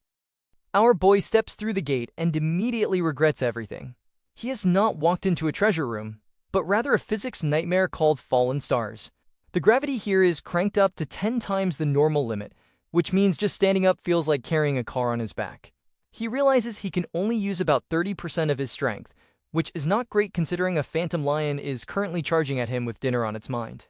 Our boy steps through the gate and immediately regrets everything. He has not walked into a treasure room, but rather a physics nightmare called Fallen Stars. The gravity here is cranked up to 10 times the normal limit, which means just standing up feels like carrying a car on his back. He realizes he can only use about 30% of his strength, which is not great considering a phantom lion is currently charging at him with dinner on its mind.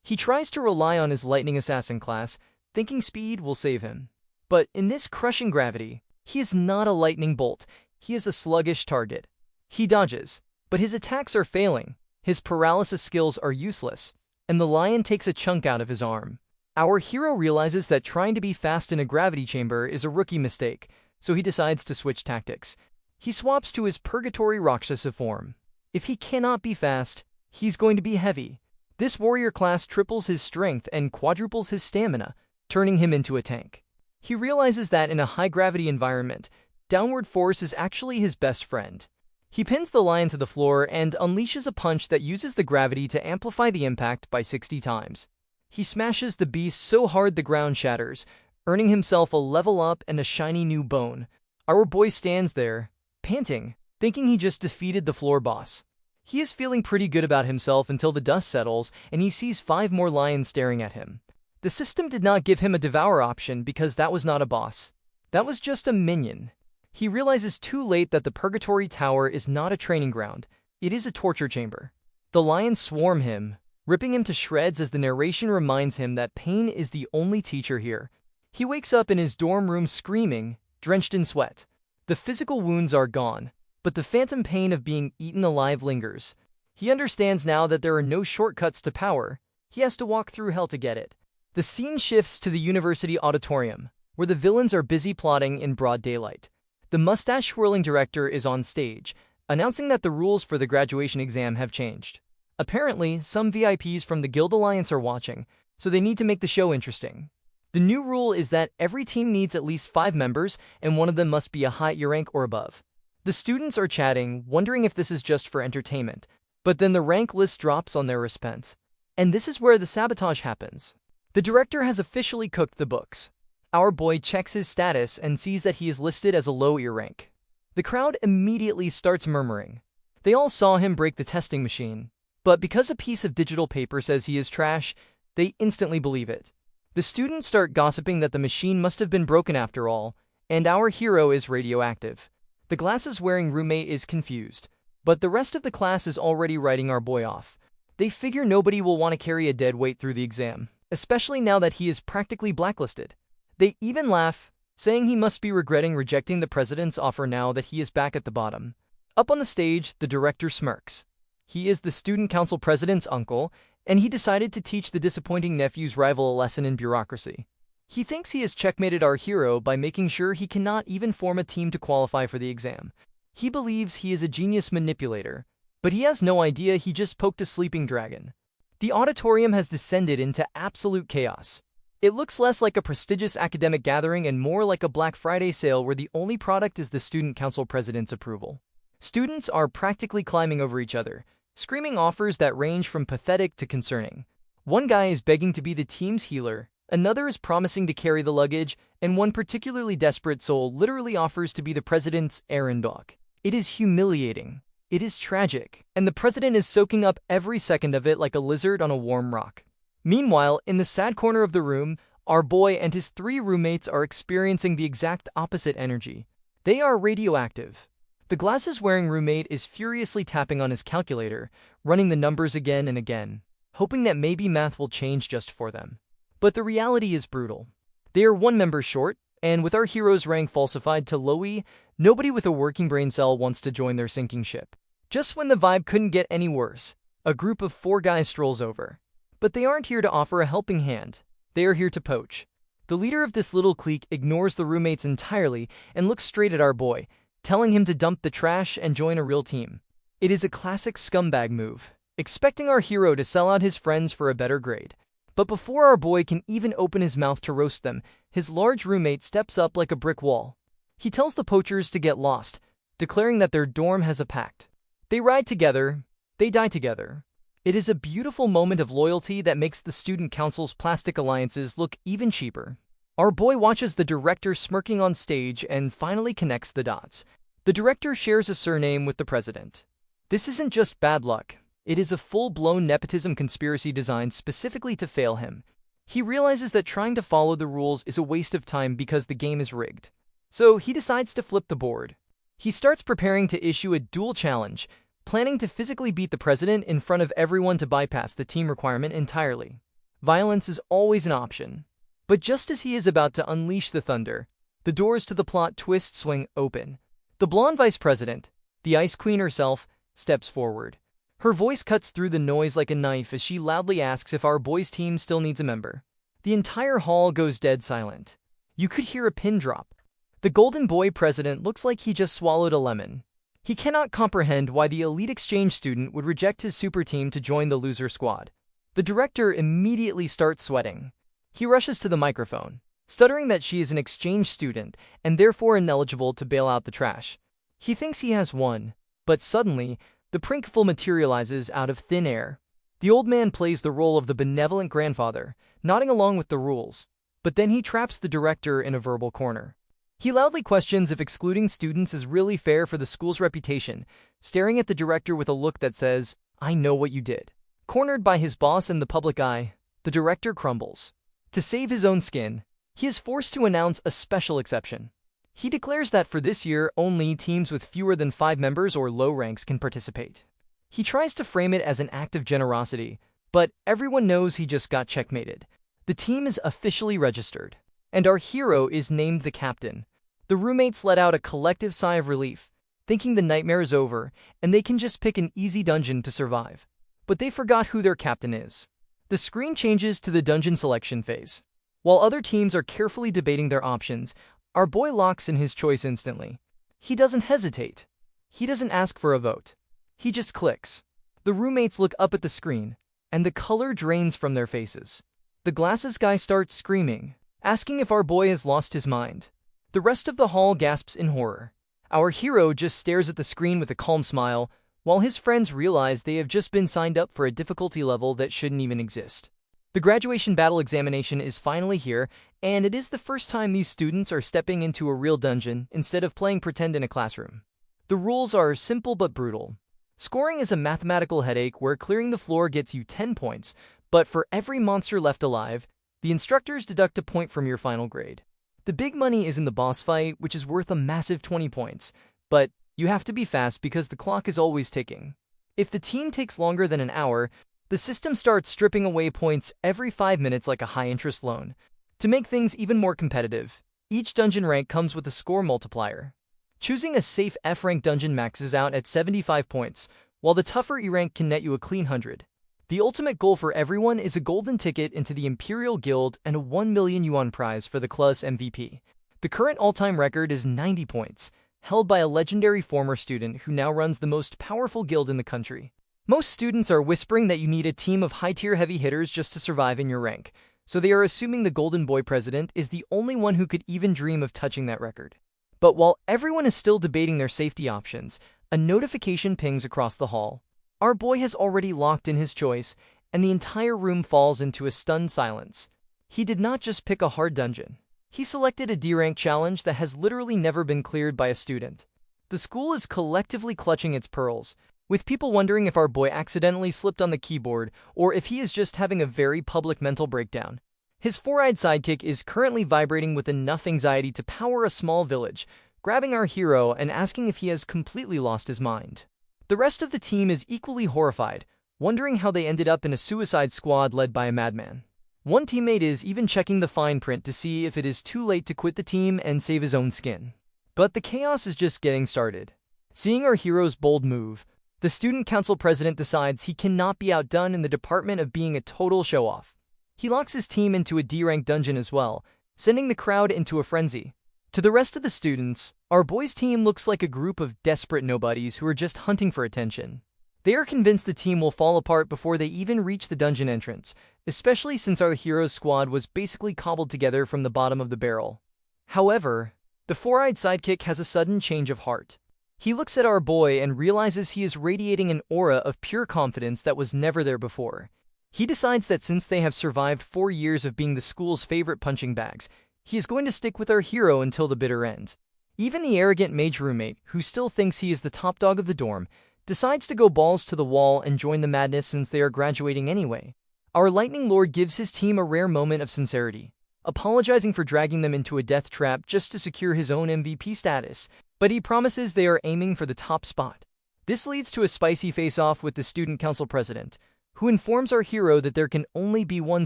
He tries to rely on his lightning assassin class, thinking speed will save him. But in this crushing gravity, he is not a lightning bolt, he is a sluggish target. He dodges, but his attacks are failing, his paralysis skills are useless, and the lion takes a chunk out of his arm. Our hero realizes that trying to be fast in a gravity chamber is a rookie mistake, so he decides to switch tactics. He swaps to his Purgatory Rakshasa form. If he cannot be fast, he's going to be heavy. This warrior class triples his strength and quadruples his stamina, turning him into a tank. He realizes that in a high-gravity environment, downward force is actually his best friend. He pins the lion to the floor and unleashes a punch that uses the gravity to amplify the impact by 60 times. He smashes the beast so hard the ground shatters, earning himself a level up and a shiny new bone. Our boy stands there, panting, thinking he just defeated the floor boss. He is feeling pretty good about himself until the dust settles and he sees 5 more lions staring at him. The system did not give him a devour option because that was not a boss. That was just a minion. He realizes too late that the Purgatory Tower is not a training ground, it is a torture chamber. The lions swarm him, ripping him to shreds as the narration reminds him that pain is the only teacher here. He wakes up in his dorm room screaming, drenched in sweat. The physical wounds are gone, but the phantom pain of being eaten alive lingers. He understands now that there are no shortcuts to power. He has to walk through hell to get it. The scene shifts to the university auditorium, where the villains are busy plotting in broad daylight. The mustache-swirling director is on stage, announcing that the rules for the graduation exam have changed. Apparently, some VIPs from the Guild Alliance are watching, so they need to make the show interesting. The new rule is that every team needs at least 5 members, and one of them must be a high E rank or above. The students are chatting, wondering if this is just for entertainment, but then the rank list drops on their response. And this is where the sabotage happens. The director has officially cooked the books. Our boy checks his status and sees that he is listed as a low E rank. The crowd immediately starts murmuring. They all saw him break the testing machine, but because a piece of digital paper says he is trash, they instantly believe it. The students start gossiping that the machine must have been broken after all, and our hero is radioactive. The glasses-wearing roommate is confused, but the rest of the class is already writing our boy off. They figure nobody will want to carry a dead weight through the exam, especially now that he is practically blacklisted. They even laugh, saying he must be regretting rejecting the president's offer now that he is back at the bottom. Up on the stage, the director smirks. He is the student council president's uncle, and he decided to teach the disappointing nephew's rival a lesson in bureaucracy. He thinks he has checkmated our hero by making sure he cannot even form a team to qualify for the exam. He believes he is a genius manipulator, but he has no idea he just poked a sleeping dragon. The auditorium has descended into absolute chaos. It looks less like a prestigious academic gathering and more like a Black Friday sale where the only product is the student council president's approval. Students are practically climbing over each other, screaming offers that range from pathetic to concerning. One guy is begging to be the team's healer, Another is promising to carry the luggage, and one particularly desperate soul literally offers to be the president's errand dog. It is humiliating. It is tragic, and the president is soaking up every second of it like a lizard on a warm rock. Meanwhile, in the sad corner of the room, our boy and his 3 roommates are experiencing the exact opposite energy. They are radioactive. The glasses-wearing roommate is furiously tapping on his calculator, running the numbers again and again, hoping that maybe math will change just for them. But the reality is brutal. They are 1 member short, and with our hero's rank falsified to low E, nobody with a working brain cell wants to join their sinking ship. Just when the vibe couldn't get any worse, a group of 4 guys strolls over. But they aren't here to offer a helping hand. They are here to poach. The leader of this little clique ignores the roommates entirely and looks straight at our boy, telling him to dump the trash and join a real team. It is a classic scumbag move, expecting our hero to sell out his friends for a better grade. But before our boy can even open his mouth to roast them, his large roommate steps up like a brick wall. He tells the poachers to get lost, declaring that their dorm has a pact. They ride together, they die together. It is a beautiful moment of loyalty that makes the student council's plastic alliances look even cheaper. Our boy watches the director smirking on stage and finally connects the dots. The director shares a surname with the president. This isn't just bad luck. It is a full-blown nepotism conspiracy designed specifically to fail him. He realizes that trying to follow the rules is a waste of time because the game is rigged. So he decides to flip the board. He starts preparing to issue a duel challenge, planning to physically beat the president in front of everyone to bypass the team requirement entirely. Violence is always an option. But just as he is about to unleash the thunder, the doors to the plot twist swing open. The blonde vice president, the Ice Queen herself, steps forward. Her voice cuts through the noise like a knife as she loudly asks if our boys' team still needs a member. The entire hall goes dead silent. You could hear a pin drop. The Golden Boy president looks like he just swallowed a lemon. He cannot comprehend why the elite exchange student would reject his super team to join the loser squad. The director immediately starts sweating. He rushes to the microphone, stuttering that she is an exchange student and therefore ineligible to bail out the trash. He thinks he has won, but suddenly, the Prinkful materializes out of thin air. The old man plays the role of the benevolent grandfather, nodding along with the rules, but then he traps the director in a verbal corner. He loudly questions if excluding students is really fair for the school's reputation, staring at the director with a look that says, "I know what you did." Cornered by his boss and the public eye, the director crumbles. To save his own skin, he is forced to announce a special exception. He declares that for this year, only teams with fewer than 5 members or low ranks can participate. He tries to frame it as an act of generosity, but everyone knows he just got checkmated. The team is officially registered, and our hero is named the captain. The roommates let out a collective sigh of relief, thinking the nightmare is over, and they can just pick an easy dungeon to survive. But they forgot who their captain is. The screen changes to the dungeon selection phase. While other teams are carefully debating their options, our boy locks in his choice instantly. He doesn't hesitate. He doesn't ask for a vote. He just clicks. The roommates look up at the screen, and the color drains from their faces. The glasses guy starts screaming, asking if our boy has lost his mind. The rest of the hall gasps in horror. Our hero just stares at the screen with a calm smile, while his friends realize they have just been signed up for a difficulty level that shouldn't even exist. The graduation battle examination is finally here, and it is the first time these students are stepping into a real dungeon instead of playing pretend in a classroom. The rules are simple but brutal. Scoring is a mathematical headache where clearing the floor gets you 10 points, but for every monster left alive, the instructors deduct a point from your final grade. The big money is in the boss fight, which is worth a massive 20 points, but you have to be fast because the clock is always ticking. If the team takes longer than an hour, the system starts stripping away points every 5 minutes like a high-interest loan. To make things even more competitive, each dungeon rank comes with a score multiplier. Choosing a safe F-rank dungeon maxes out at 75 points, while the tougher E-rank can net you a clean 100. The ultimate goal for everyone is a golden ticket into the Imperial Guild and a 1 million yuan prize for the class MVP. The current all-time record is 90 points, held by a legendary former student who now runs the most powerful guild in the country. Most students are whispering that you need a team of high-tier heavy hitters just to survive in your rank, so they are assuming the Golden Boy president is the only one who could even dream of touching that record. But while everyone is still debating their safety options, a notification pings across the hall. Our boy has already locked in his choice, and the entire room falls into a stunned silence. He did not just pick a hard dungeon. He selected a D-rank challenge that has literally never been cleared by a student. The school is collectively clutching its pearls, with people wondering if our boy accidentally slipped on the keyboard or if he is just having a very public mental breakdown. His four-eyed sidekick is currently vibrating with enough anxiety to power a small village, grabbing our hero and asking if he has completely lost his mind. The rest of the team is equally horrified, wondering how they ended up in a suicide squad led by a madman. One teammate is even checking the fine print to see if it is too late to quit the team and save his own skin. But the chaos is just getting started. Seeing our hero's bold move, the student council president decides he cannot be outdone in the department of being a total show-off. He locks his team into a D-rank dungeon as well, sending the crowd into a frenzy. To the rest of the students, our boy's team looks like a group of desperate nobodies who are just hunting for attention. They are convinced the team will fall apart before they even reach the dungeon entrance, especially since our hero's squad was basically cobbled together from the bottom of the barrel. However, the four-eyed sidekick has a sudden change of heart. He looks at our boy and realizes he is radiating an aura of pure confidence that was never there before. He decides that since they have survived 4 years of being the school's favorite punching bags, he is going to stick with our hero until the bitter end. Even the arrogant mage roommate, who still thinks he is the top dog of the dorm, decides to go balls to the wall and join the madness since they are graduating anyway. Our Lightning Lord gives his team a rare moment of sincerity, apologizing for dragging them into a death trap just to secure his own MVP status, but he promises they are aiming for the top spot. This leads to a spicy face-off with the student council president, who informs our hero that there can only be one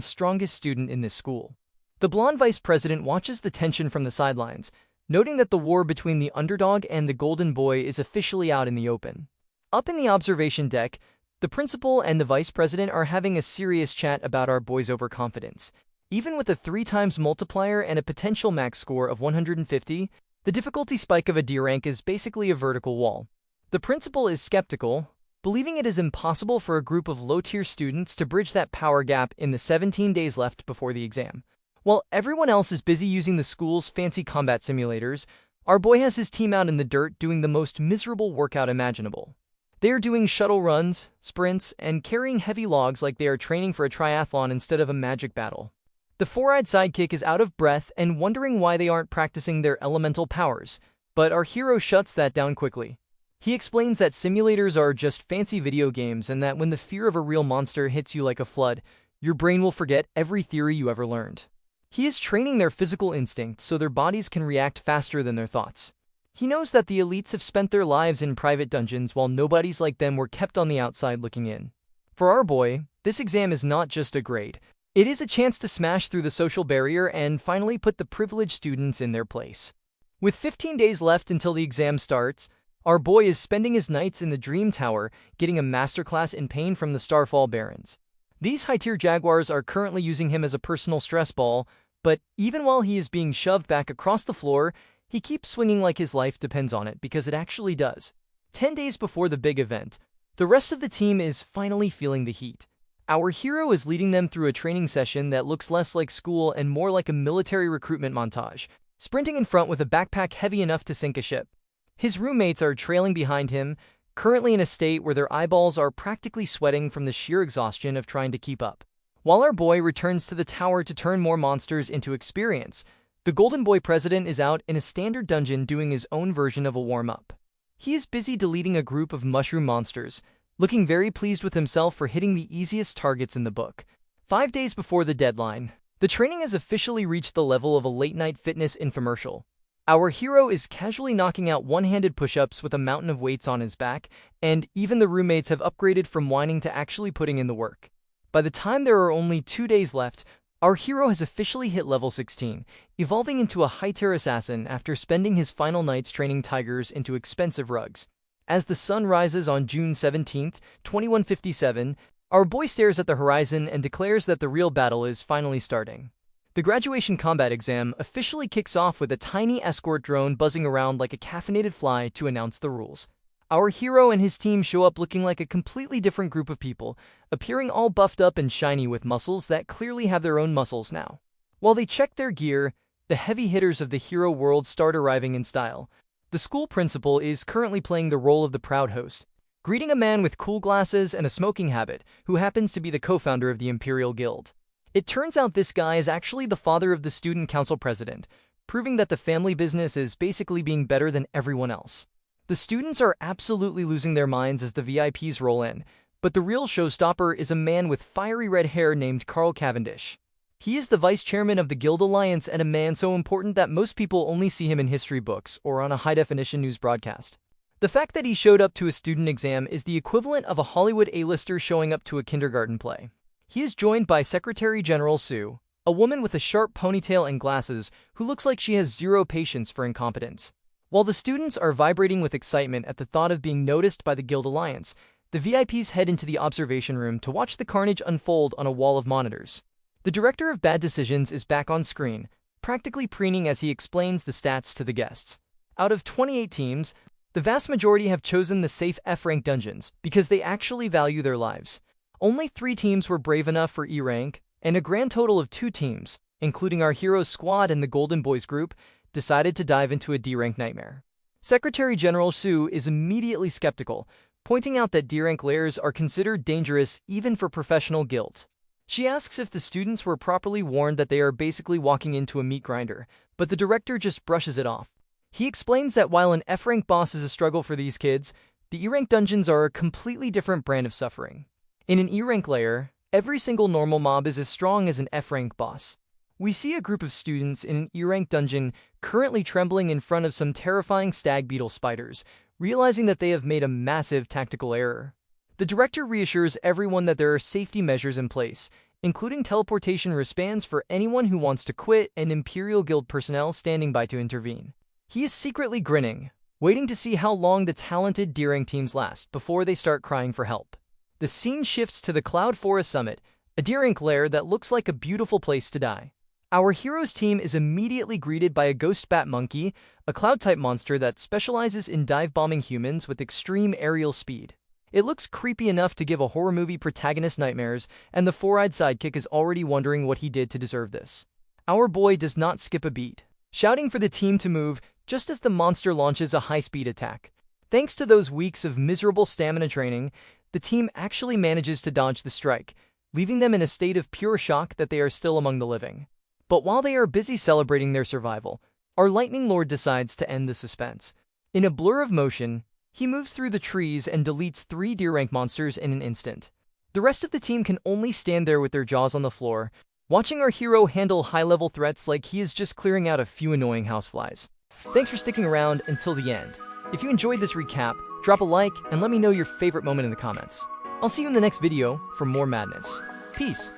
strongest student in this school. The blonde vice president watches the tension from the sidelines, noting that the war between the underdog and the golden boy is officially out in the open. Up in the observation deck, the principal and the vice president are having a serious chat about our boy's overconfidence. Even with a 3x multiplier and a potential max score of 150, the difficulty spike of a D rank is basically a vertical wall. The principal is skeptical, believing it is impossible for a group of low-tier students to bridge that power gap in the 17 days left before the exam. While everyone else is busy using the school's fancy combat simulators, our boy has his team out in the dirt doing the most miserable workout imaginable. They are doing shuttle runs, sprints, and carrying heavy logs like they are training for a triathlon instead of a magic battle. The four-eyed sidekick is out of breath and wondering why they aren't practicing their elemental powers, but our hero shuts that down quickly. He explains that simulators are just fancy video games and that when the fear of a real monster hits you like a flood, your brain will forget every theory you ever learned. He is training their physical instincts so their bodies can react faster than their thoughts. He knows that the elites have spent their lives in private dungeons while nobodies like them were kept on the outside looking in. For our boy, this exam is not just a grade. It is a chance to smash through the social barrier and finally put the privileged students in their place. With 15 days left until the exam starts, our boy is spending his nights in the Dream Tower, getting a masterclass in pain from the Starfall Barons. These high-tier jaguars are currently using him as a personal stress ball, but even while he is being shoved back across the floor, he keeps swinging like his life depends on it because it actually does. 10 days before the big event, the rest of the team is finally feeling the heat. Our hero is leading them through a training session that looks less like school and more like a military recruitment montage, sprinting in front with a backpack heavy enough to sink a ship. His roommates are trailing behind him, currently in a state where their eyeballs are practically sweating from the sheer exhaustion of trying to keep up. While our boy returns to the tower to turn more monsters into experience, the Golden Boy president is out in a standard dungeon doing his own version of a warm-up. He is busy deleting a group of mushroom monsters, looking very pleased with himself for hitting the easiest targets in the book. 5 days before the deadline, the training has officially reached the level of a late-night fitness infomercial. Our hero is casually knocking out one-handed push-ups with a mountain of weights on his back, and even the roommates have upgraded from whining to actually putting in the work. By the time there are only 2 days left, our hero has officially hit level 16, evolving into a high-tier assassin after spending his final nights training tigers into expensive rugs. As the sun rises on June 17, 2157, our boy stares at the horizon and declares that the real battle is finally starting. The graduation combat exam officially kicks off with a tiny escort drone buzzing around like a caffeinated fly to announce the rules. Our hero and his team show up looking like a completely different group of people, appearing all buffed up and shiny with muscles that clearly have their own muscles now. While they check their gear, the heavy hitters of the hero world start arriving in style. The school principal is currently playing the role of the proud host, greeting a man with cool glasses and a smoking habit, who happens to be the co-founder of the Imperial Guild. It turns out this guy is actually the father of the student council president, proving that the family business is basically being better than everyone else. The students are absolutely losing their minds as the VIPs roll in, but the real showstopper is a man with fiery red hair named Carl Cavendish. He is the vice chairman of the Guild Alliance and a man so important that most people only see him in history books or on a high-definition news broadcast. The fact that he showed up to a student exam is the equivalent of a Hollywood A-lister showing up to a kindergarten play. He is joined by Secretary General Sue, a woman with a sharp ponytail and glasses who looks like she has zero patience for incompetence. While the students are vibrating with excitement at the thought of being noticed by the Guild Alliance, the VIPs head into the observation room to watch the carnage unfold on a wall of monitors. The director of Bad Decisions is back on screen, practically preening as he explains the stats to the guests. Out of 28 teams, the vast majority have chosen the safe F-rank dungeons because they actually value their lives. Only 3 teams were brave enough for E-rank, and a grand total of 2 teams, including our Heroes Squad and the Golden Boys group, decided to dive into a D-rank nightmare. Secretary General Sue is immediately skeptical, pointing out that D-rank lairs are considered dangerous even for professional guilds. She asks if the students were properly warned that they are basically walking into a meat grinder, but the director just brushes it off. He explains that while an F-rank boss is a struggle for these kids, the E-rank dungeons are a completely different brand of suffering. In an E-rank lair, every single normal mob is as strong as an F-rank boss. We see a group of students in an E-rank dungeon currently trembling in front of some terrifying stag beetle spiders, realizing that they have made a massive tactical error. The director reassures everyone that there are safety measures in place, including teleportation wristbands for anyone who wants to quit and Imperial Guild personnel standing by to intervene. He is secretly grinning, waiting to see how long the talented D-rank teams last before they start crying for help. The scene shifts to the Cloud Forest Summit, a D-rank lair that looks like a beautiful place to die. Our heroes team is immediately greeted by a ghost bat monkey, a cloud-type monster that specializes in dive-bombing humans with extreme aerial speed. It looks creepy enough to give a horror movie protagonist nightmares, and the four-eyed sidekick is already wondering what he did to deserve this. Our boy does not skip a beat, shouting for the team to move just as the monster launches a high-speed attack. Thanks to those weeks of miserable stamina training, the team actually manages to dodge the strike, leaving them in a state of pure shock that they are still among the living. But while they are busy celebrating their survival, our Lightning Lord decides to end the suspense. In a blur of motion, he moves through the trees and deletes 3 D-rank monsters in an instant. The rest of the team can only stand there with their jaws on the floor, watching our hero handle high-level threats like he is just clearing out a few annoying houseflies. Thanks for sticking around until the end. If you enjoyed this recap, drop a like and let me know your favorite moment in the comments. I'll see you in the next video for more madness. Peace.